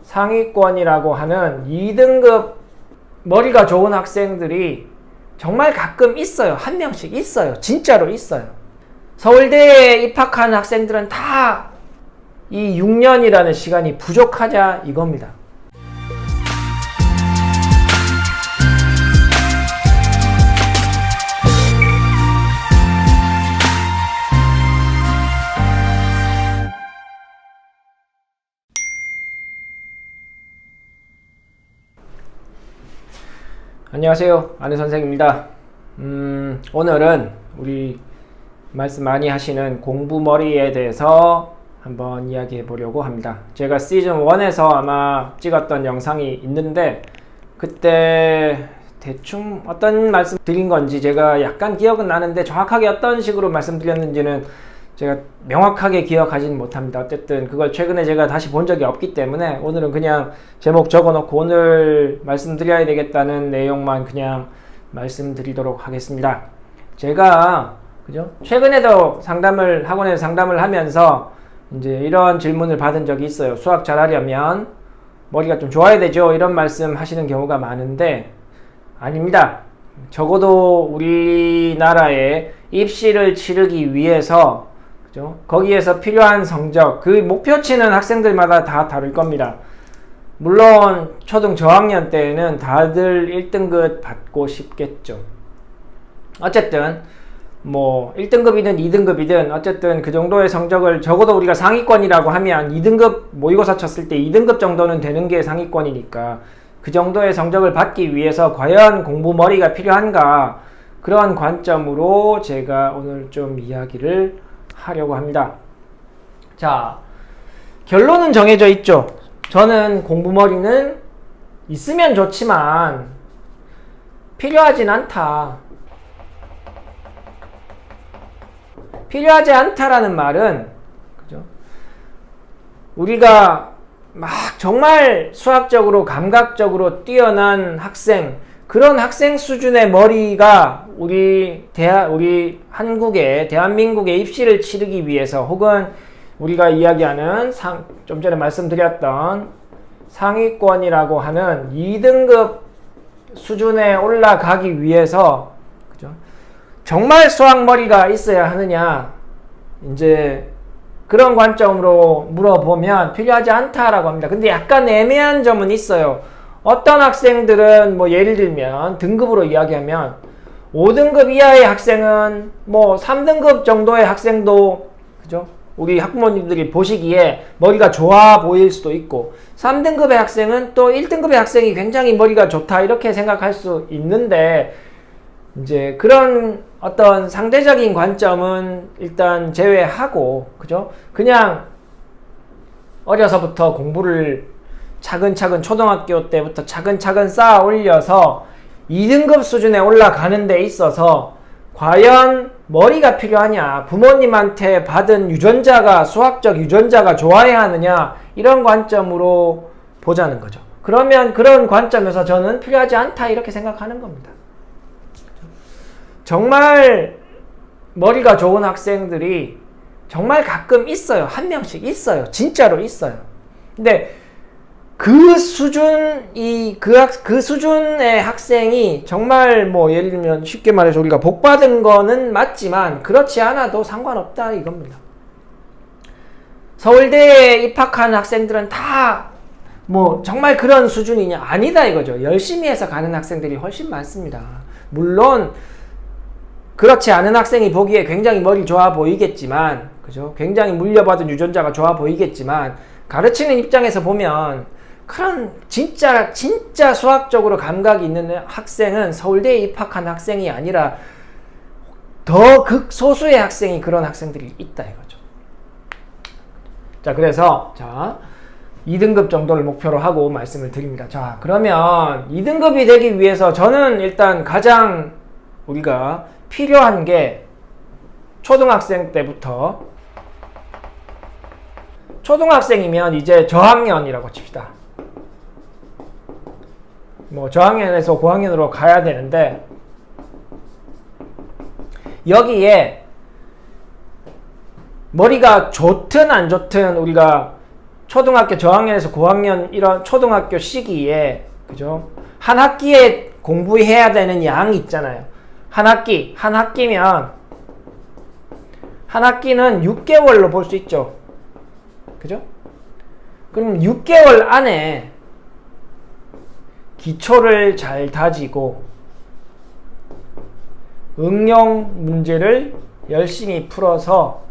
상위권이라고 하는 2등급 머리가 좋은 학생들이 정말 가끔 있어요. 한 명씩 있어요. 진짜로 있어요. 서울대에 입학한 학생들은 다 이 6년이라는 시간이 부족하냐 이겁니다. 안녕하세요. 안우 선생입니다. 오늘은 우리 말씀 많이 하시는 공부머리에 대해서 한번 이야기해 보려고 합니다. 제가 시즌 1에서 아마 찍었던 영상이 있는데 그때 대충 어떤 말씀 드린 건지 제가 약간 기억은 나는데 정확하게 어떤 식으로 말씀드렸는지는 제가 명확하게 기억하지는 못합니다. 어쨌든 그걸 최근에 제가 다시 본 적이 없기 때문에 오늘은 그냥 제목 적어놓고 오늘 말씀드려야 되겠다는 내용만 그냥 말씀드리도록 하겠습니다. 제가 그죠? 최근에도 학원에서 상담을 하면서 이제 이런 질문을 받은 적이 있어요. 수학 잘하려면 머리가 좀 좋아야 되죠? 이런 말씀 하시는 경우가 많은데 아닙니다. 적어도 우리나라에 입시를 치르기 위해서 그죠? 거기에서 필요한 성적, 그 목표치는 학생들마다 다 다를 겁니다. 물론 초등 저학년 때에는 다들 1등급 받고 싶겠죠. 어쨌든 뭐 1등급이든 2등급이든 어쨌든 그 정도의 성적을 적어도 우리가 상위권이라고 하면 2등급 모의고사 쳤을 때 2등급 정도는 되는 게 상위권이니까 그 정도의 성적을 받기 위해서 과연 공부머리가 필요한가, 그런 관점으로 제가 오늘 좀 이야기를 하려고 합니다. 자, 결론은 정해져 있죠. 저는 공부머리는 있으면 좋지만 필요하진 않다. 필요하지 않다라는 말은 그죠? 우리가 막 정말 수학적으로 감각적으로 뛰어난 학생, 그런 학생 수준의 머리가 우리 한국의 대한민국의 입시를 치르기 위해서, 혹은 우리가 이야기하는 좀 전에 말씀드렸던 상위권이라고 하는 2등급 수준에 올라가기 위해서 그죠? 정말 수학 머리가 있어야 하느냐, 이제 그런 관점으로 물어보면 필요하지 않다라고 합니다. 근데 약간 애매한 점은 있어요. 어떤 학생들은 뭐 예를 들면 등급으로 이야기하면 5등급 이하의 학생은 뭐 3등급 정도의 학생도 그죠? 우리 학부모님들이 보시기에 머리가 좋아 보일 수도 있고, 3등급의 학생은 또 1등급의 학생이 굉장히 머리가 좋다 이렇게 생각할 수 있는데, 이제 그런 어떤 상대적인 관점은 일단 제외하고 그죠? 그냥 어려서부터 공부를 차근차근 초등학교 때부터 차근차근 쌓아 올려서 2등급 수준에 올라가는 데 있어서 과연 머리가 필요하냐, 부모님한테 받은 유전자가, 수학적 유전자가 좋아야 하느냐, 이런 관점으로 보자는 거죠. 그러면 그런 관점에서 저는 필요하지 않다 이렇게 생각하는 겁니다. 정말 머리가 좋은 학생들이 정말 가끔 있어요. 한 명씩 있어요. 진짜로 있어요. 근데 그 수준의 학생이 정말 뭐 예를 들면 쉽게 말해서 우리가 복 받은 거는 맞지만 그렇지 않아도 상관없다 이겁니다. 서울대에 입학한 학생들은 다 뭐 정말 그런 수준이냐? 아니다 이거죠. 열심히 해서 가는 학생들이 훨씬 많습니다. 물론 그렇지 않은 학생이 보기에 굉장히 머리 좋아 보이겠지만, 그죠? 굉장히 물려받은 유전자가 좋아 보이겠지만, 가르치는 입장에서 보면 그런 진짜 수학적으로 감각이 있는 학생은 서울대에 입학한 학생이 아니라 더 극소수의 학생이 그런 학생들이 있다 이거죠. 자, 그래서 2등급 정도를 목표로 하고 말씀을 드립니다. 자, 그러면 2등급이 되기 위해서 저는 일단 가장 우리가 필요한 게 초등학생 때부터, 초등학생이면 이제 저학년이라고 칩시다. 뭐 저학년에서 고학년으로 가야 되는데, 여기에 머리가 좋든 안 좋든 우리가 초등학교 저학년에서 고학년 이런 초등학교 시기에 그죠? 한 학기에 공부해야 되는 양이 있잖아요. 한 학기면 한 학기는 6개월로 볼 수 있죠. 그죠? 그럼 6개월 안에 기초를 잘 다지고 응용 문제를 열심히 풀어서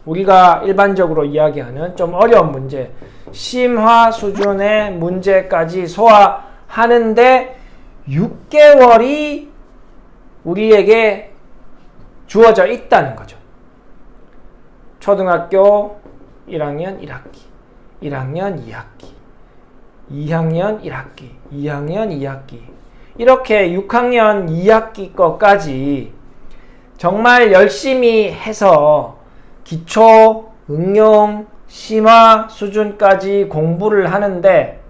우리가 일반적으로 이야기하는 좀 어려운 문제, 심화 수준의 문제까지 소화하는데 6개월이 우리에게 주어져 있다는 거죠. 초등학교 1학년 1학기, 1학년 2학기, 2학년 1학기, 2학년 2학기 이렇게 6학년 2학기 거까지 정말 열심히 해서 기초, 응용, 심화 수준까지 공부를 하는데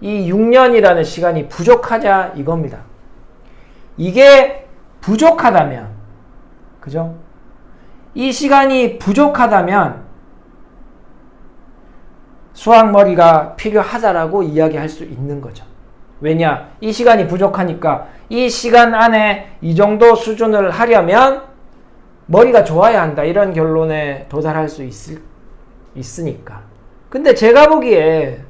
이 6년이라는 시간이 부족하냐 이겁니다. 이게 부족하다면, 그죠? 이 시간이 부족하다면 수학머리가 필요하다라고 이야기할 수 있는 거죠. 왜냐? 이 시간이 부족하니까 이 시간 안에 이 정도 수준을 하려면 머리가 좋아야 한다. 이런 결론에 도달할 수 있으니까. 근데 제가 보기에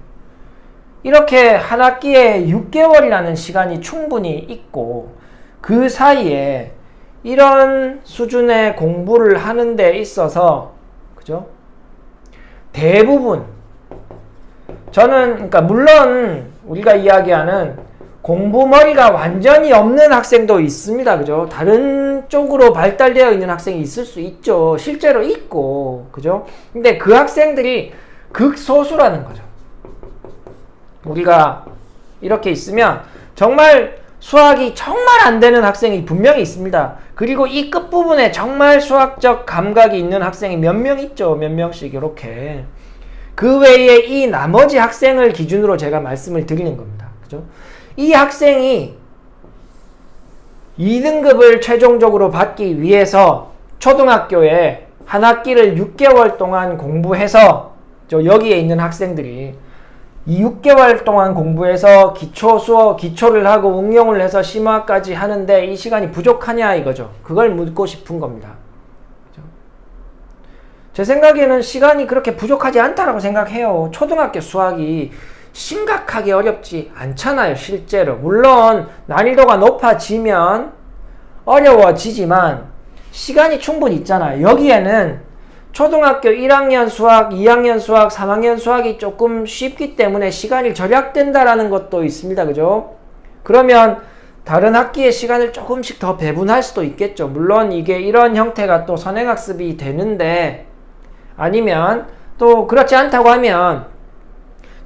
이렇게 한 학기에 6개월이라는 시간이 충분히 있고 그 사이에 이런 수준의 공부를 하는 데 있어서 그죠? 대부분 저는 그러니까 물론 우리가 이야기하는 공부머리가 완전히 없는 학생도 있습니다. 그죠? 다른 쪽으로 발달되어 있는 학생이 있을 수 있죠. 실제로 있고. 그죠? 근데 그 학생들이 극소수라는 거죠. 우리가 이렇게 있으면 정말 수학이 정말 안 되는 학생이 분명히 있습니다. 그리고 이 끝부분에 정말 수학적 감각이 있는 학생이 몇 명 있죠. 몇 명씩 이렇게. 그 외에 이 나머지 학생을 기준으로 제가 말씀을 드리는 겁니다. 그죠? 이 학생이 2등급을 최종적으로 받기 위해서 초등학교에 한 학기를 6개월 동안 공부해서 여기에 있는 학생들이 이 6개월 동안 공부해서 기초를 하고 응용을 해서 심화까지 하는데 이 시간이 부족하냐 이거죠. 그걸 묻고 싶은 겁니다. 그죠? 제 생각에는 시간이 그렇게 부족하지 않다라고 생각해요. 초등학교 수학이 심각하게 어렵지 않잖아요, 실제로. 물론 난이도가 높아지면 어려워지지만 시간이 충분히 있잖아요. 여기에는 초등학교 1학년 수학, 2학년 수학, 3학년 수학이 조금 쉽기 때문에 시간이 절약된다라는 것도 있습니다. 그죠? 그러면 다른 학기의 시간을 조금씩 더 배분할 수도 있겠죠. 물론 이게 이런 형태가 또 선행학습이 되는데 아니면 또 그렇지 않다고 하면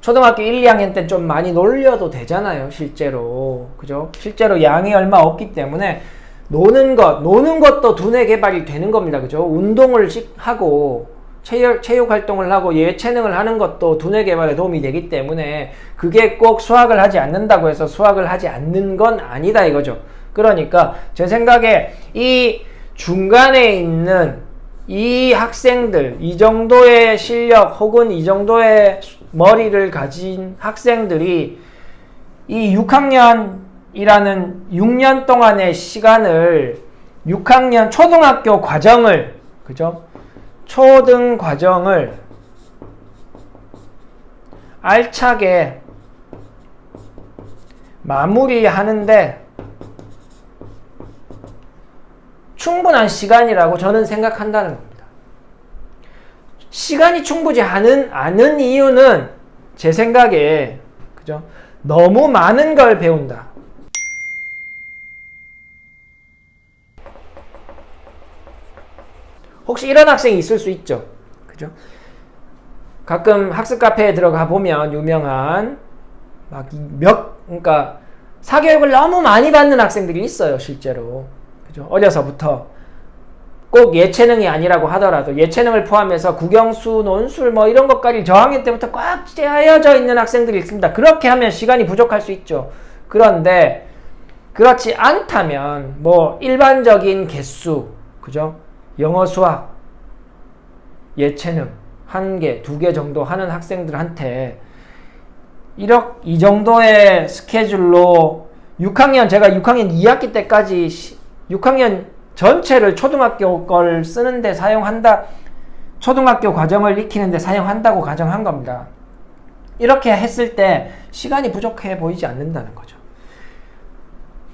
초등학교 1, 2학년 때 좀 많이 놀려도 되잖아요. 실제로. 그죠? 실제로 양이 얼마 없기 때문에 노는 것도 두뇌 개발이 되는 겁니다. 그죠? 운동을 하고 체육 활동을 하고 예체능을 하는 것도 두뇌 개발에 도움이 되기 때문에 그게 꼭 수학을 하지 않는다고 해서 수학을 하지 않는 건 아니다 이거죠. 그러니까 제 생각에 이 중간에 있는 이 학생들, 이 정도의 실력 혹은 이 정도의 머리를 가진 학생들이 이 6학년이라는 6년 동안의 시간을 6학년 초등학교 과정을, 그죠? 초등 과정을 알차게 마무리하는데 충분한 시간이라고 저는 생각한다는 겁니다. 시간이 충분치 않은 이유는 제 생각에 그죠? 너무 많은 걸 배운다. 혹시 이런 학생이 있을 수 있죠. 그죠? 가끔 학습 카페에 들어가 보면 유명한 그러니까 사교육을 너무 많이 받는 학생들이 있어요, 실제로. 그죠? 어려서부터 꼭 예체능이 아니라고 하더라도 예체능을 포함해서 국영수, 논술 뭐 이런 것까지 저학년 때부터 꽉 짜여져 있는 학생들이 있습니다. 그렇게 하면 시간이 부족할 수 있죠. 그런데 그렇지 않다면 뭐 일반적인 개수, 그죠? 영어, 수학, 예체능 1개, 2개 정도 하는 학생들한테 이 정도의 스케줄로 6학년, 제가 6학년 2학기 때까지 6학년 전체를 초등학교 걸 쓰는데 사용한다, 초등학교 과정을 익히는데 사용한다고 가정한 겁니다. 이렇게 했을 때 시간이 부족해 보이지 않는다는 거죠.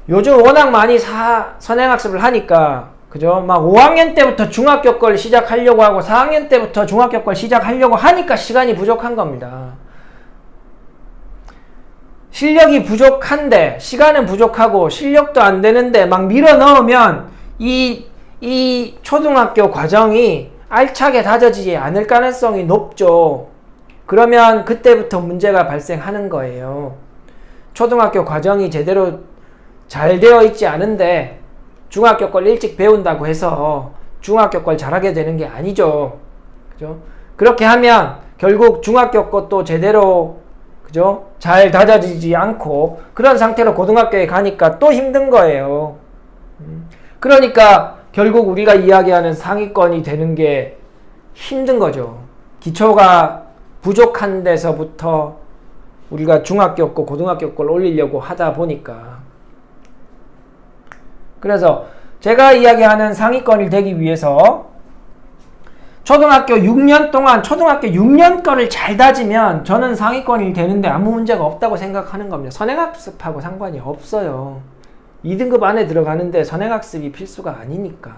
요즘 워낙 많이 선행학습을 하니까, 그죠? 막 5학년 때부터 중학교 걸 시작하려고 하고 4학년 때부터 중학교 걸 시작하려고 하니까 시간이 부족한 겁니다. 실력이 부족한데, 시간은 부족하고 실력도 안 되는데 막 밀어 넣으면 이 초등학교 과정이 알차게 다져지지 않을 가능성이 높죠. 그러면 그때부터 문제가 발생하는 거예요. 초등학교 과정이 제대로 잘 되어 있지 않은데 중학교 걸 일찍 배운다고 해서 중학교 걸 잘하게 되는 게 아니죠. 그죠? 그렇게 하면 결국 중학교 것도 제대로, 그죠? 잘 다져지지 않고 그런 상태로 고등학교에 가니까 또 힘든 거예요. 그러니까 결국 우리가 이야기하는 상위권이 되는 게 힘든 거죠. 기초가 부족한 데서부터 우리가 중학교 거, 고등학교 걸 올리려고 하다 보니까. 그래서 제가 이야기하는 상위권이 되기 위해서 초등학교 6년 동안 초등학교 6년 거를 잘 다지면 저는 상위권이 되는데 아무 문제가 없다고 생각하는 겁니다. 선행학습하고 상관이 없어요. 2등급 안에 들어가는데 선행학습이 필수가 아니니까.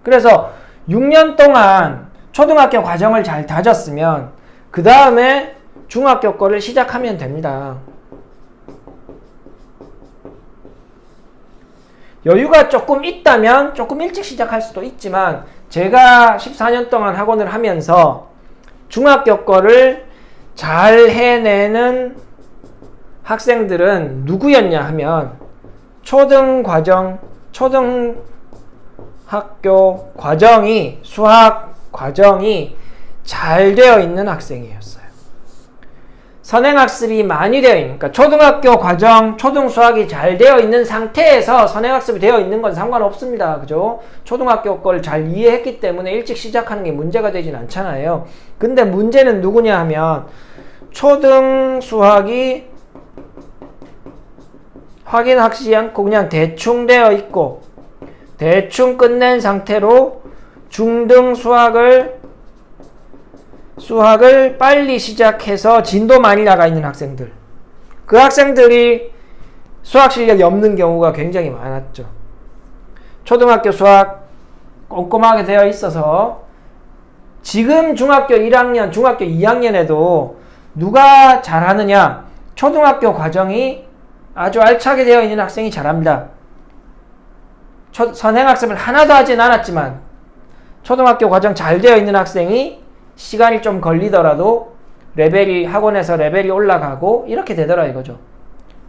그래서 6년 동안 초등학교 과정을 잘 다졌으면 그 다음에 중학교 거를 시작하면 됩니다. 여유가 조금 있다면 조금 일찍 시작할 수도 있지만, 제가 14년 동안 학원을 하면서 중학교 거를 잘 해내는 학생들은 누구였냐 하면 초등학교 과정이, 수학 과정이 잘 되어 있는 학생이었어요. 선행학습이 많이 되어 있는, 그러니까 초등학교 과정, 초등수학이 잘 되어 있는 상태에서 선행학습이 되어 있는 건 상관없습니다. 그죠? 초등학교 걸 잘 이해했기 때문에 일찍 시작하는 게 문제가 되진 않잖아요. 근데 문제는 누구냐 하면 초등수학이 확인하지 않고 그냥 대충 되어 있고 대충 끝낸 상태로 중등 수학을 빨리 시작해서 진도 많이 나가 있는 학생들, 그 학생들이 수학 실력이 없는 경우가 굉장히 많았죠. 초등학교 수학 꼼꼼하게 되어 있어서 지금 중학교 1학년, 중학교 2학년에도 누가 잘하느냐, 초등학교 과정이 아주 알차게 되어 있는 학생이 잘합니다. 선행학습을 하나도 하진 않았지만 초등학교 과정 잘 되어 있는 학생이 시간이 좀 걸리더라도 학원에서 레벨이 올라가고 이렇게 되더라 이거죠.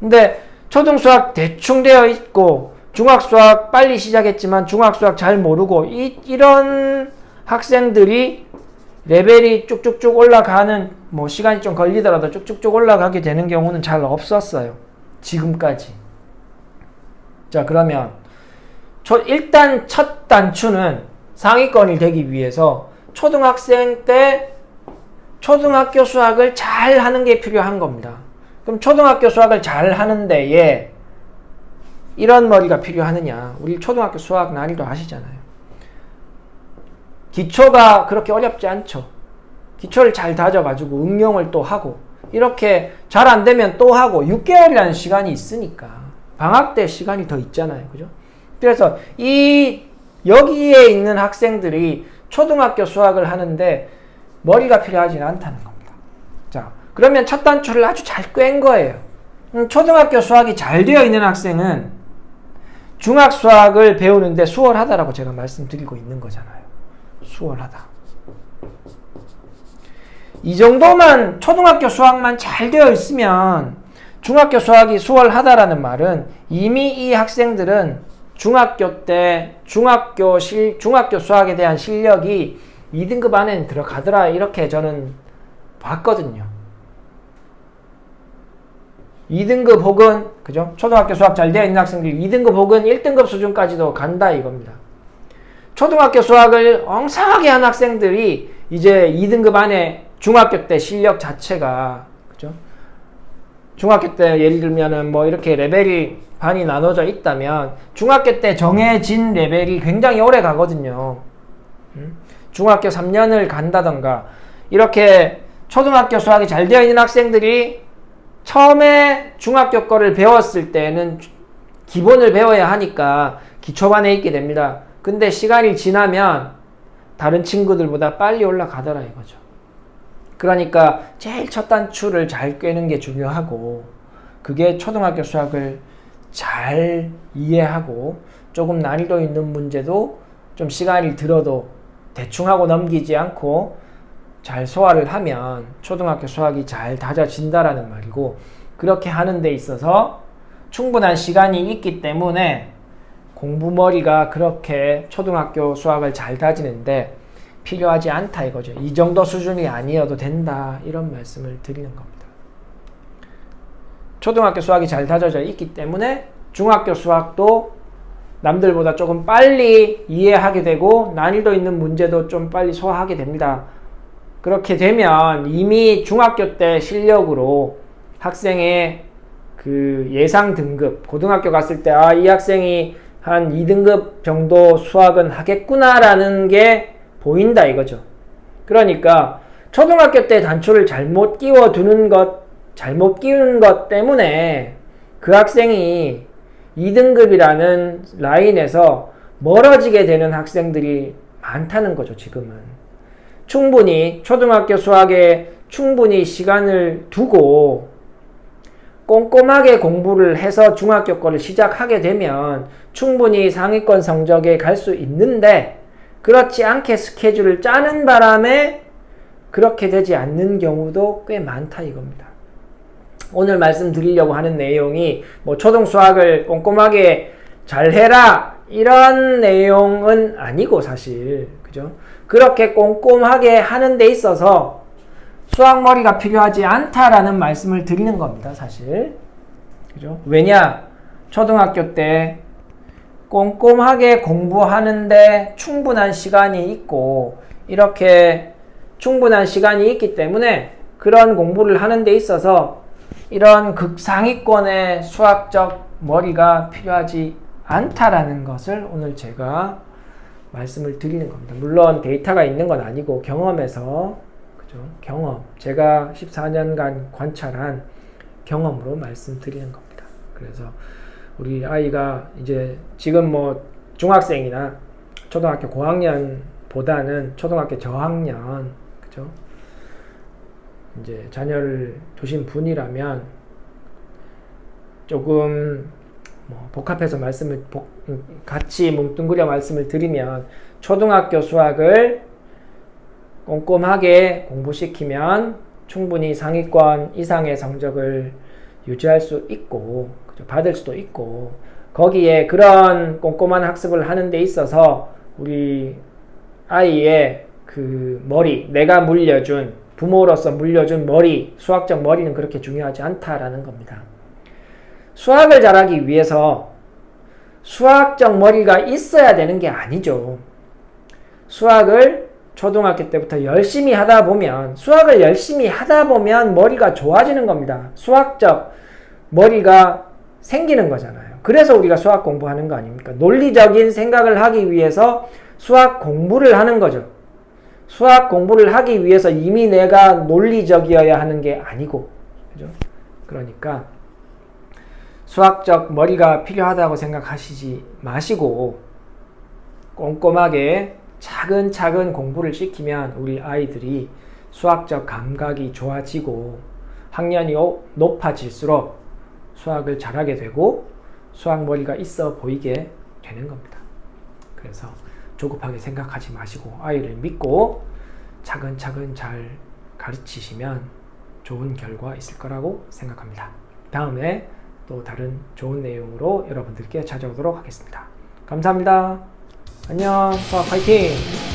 근데 초등수학 대충 되어 있고 중학수학 빨리 시작했지만 중학수학 잘 모르고 이런 학생들이 레벨이 쭉쭉쭉 올라가는, 시간이 좀 걸리더라도 쭉쭉쭉 올라가게 되는 경우는 잘 없었어요. 지금까지. 자, 그러면 일단 첫 단추는 상위권이 되기 위해서 초등학생 때 초등학교 수학을 잘 하는 게 필요한 겁니다. 그럼 초등학교 수학을 잘 하는 데에 이런 머리가 필요하느냐. 우리 초등학교 수학 난이도 아시잖아요. 기초가 그렇게 어렵지 않죠. 기초를 잘 다져가지고 응용을 또 하고, 이렇게 잘 안 되면 또 하고, 6개월이라는 시간이 있으니까 방학 때 시간이 더 있잖아요. 그죠? 그래서 여기에 있는 학생들이 초등학교 수학을 하는데 머리가 필요하지는 않다는 겁니다. 자, 그러면 첫 단추를 아주 잘 꿰은 거예요. 초등학교 수학이 잘 되어 있는 학생은 중학 수학을 배우는데 수월하다라고 제가 말씀드리고 있는 거잖아요. 수월하다. 이 정도만, 초등학교 수학만 잘 되어 있으면 중학교 수학이 수월하다라는 말은 이미 이 학생들은 중학교 때 중학교 수학에 대한 실력이 2등급 안에 들어가더라, 이렇게 저는 봤거든요. 2등급 혹은, 그죠? 초등학교 수학 잘 되어 있는 학생들이 2등급 혹은 1등급 수준까지도 간다 이겁니다. 초등학교 수학을 엉성하게 한 학생들이 이제 2등급 안에 중학교 때 실력 자체가, 그죠? 중학교 때 예를 들면은 뭐 이렇게 레벨이 반이 나눠져 있다면 중학교 때 정해진 레벨이 굉장히 오래 가거든요. 중학교 3년을 간다던가 이렇게 초등학교 수학이 잘 되어 있는 학생들이 처음에 중학교 거를 배웠을 때는 기본을 배워야 하니까 기초반에 있게 됩니다. 근데 시간이 지나면 다른 친구들보다 빨리 올라가더라 이거죠. 그러니까 제일 첫 단추를 잘 꿰는 게 중요하고, 그게 초등학교 수학을 잘 이해하고 조금 난이도 있는 문제도 좀 시간이 들어도 대충 하고 넘기지 않고 잘 소화를 하면 초등학교 수학이 잘 다져진다라는 말이고, 그렇게 하는 데 있어서 충분한 시간이 있기 때문에 공부머리가 그렇게 초등학교 수학을 잘 다지는데 필요하지 않다 이거죠. 이 정도 수준이 아니어도 된다, 이런 말씀을 드리는 겁니다. 초등학교 수학이 잘 다져져 있기 때문에 중학교 수학도 남들보다 조금 빨리 이해하게 되고 난이도 있는 문제도 좀 빨리 소화하게 됩니다. 그렇게 되면 이미 중학교 때 실력으로 학생의 그 예상 등급, 고등학교 갔을 때 이 학생이 한 2등급 정도 수학은 하겠구나라는 게 보인다 이거죠. 그러니까 초등학교 때 단초를 잘못 끼우는 것 때문에 그 학생이 2등급이라는 라인에서 멀어지게 되는 학생들이 많다는 거죠, 지금은. 충분히 초등학교 수학에 충분히 시간을 두고 꼼꼼하게 공부를 해서 중학교 거를 시작하게 되면 충분히 상위권 성적에 갈 수 있는데, 그렇지 않게 스케줄을 짜는 바람에 그렇게 되지 않는 경우도 꽤 많다 이겁니다. 오늘 말씀드리려고 하는 내용이 뭐 초등 수학을 꼼꼼하게 잘 해라 이런 내용은 아니고, 사실 그죠? 그렇게 꼼꼼하게 하는 데 있어서 수학머리가 필요하지 않다라는 말씀을 드리는 겁니다, 사실. 그죠? 왜냐? 초등학교 때 꼼꼼하게 공부하는데 충분한 시간이 있고, 이렇게 충분한 시간이 있기 때문에 그런 공부를 하는 데 있어서 이런 극상위권의 수학적 머리가 필요하지 않다라는 것을 오늘 제가 말씀을 드리는 겁니다. 물론 데이터가 있는 건 아니고 경험에서, 그죠? 경험. 제가 14년간 관찰한 경험으로 말씀드리는 겁니다. 그래서 우리 아이가 이제 지금 뭐 중학생이나 초등학교 고학년보다는 초등학교 저학년, 그죠? 이제 자녀를 두신 분이라면 조금 뭐 복합해서 같이 뭉뚱그려 말씀을 드리면, 초등학교 수학을 꼼꼼하게 공부시키면 충분히 상위권 이상의 성적을 유지할 수 있고, 그죠? 받을 수도 있고, 거기에 그런 꼼꼼한 학습을 하는 데 있어서 우리 아이의 그 머리, 내가 물려준, 부모로서 물려준 머리, 수학적 머리는 그렇게 중요하지 않다라는 겁니다. 수학을 잘하기 위해서 수학적 머리가 있어야 되는 게 아니죠. 수학을 초등학교 때부터 열심히 하다 보면, 수학을 열심히 하다 보면 머리가 좋아지는 겁니다. 수학적 머리가 생기는 거잖아요. 그래서 우리가 수학 공부하는 거 아닙니까? 논리적인 생각을 하기 위해서 수학 공부를 하는 거죠. 수학 공부를 하기 위해서 이미 내가 논리적이어야 하는 게 아니고, 그죠? 그러니까 수학적 머리가 필요하다고 생각하시지 마시고 꼼꼼하게 차근차근 공부를 시키면 우리 아이들이 수학적 감각이 좋아지고 학년이 높아질수록 수학을 잘하게 되고 수학머리가 있어 보이게 되는 겁니다. 그래서 조급하게 생각하지 마시고 아이를 믿고 차근차근 잘 가르치시면 좋은 결과 있을 거라고 생각합니다. 다음에 또 다른 좋은 내용으로 여러분들께 찾아오도록 하겠습니다. 감사합니다. 안녕. 수학 파이팅!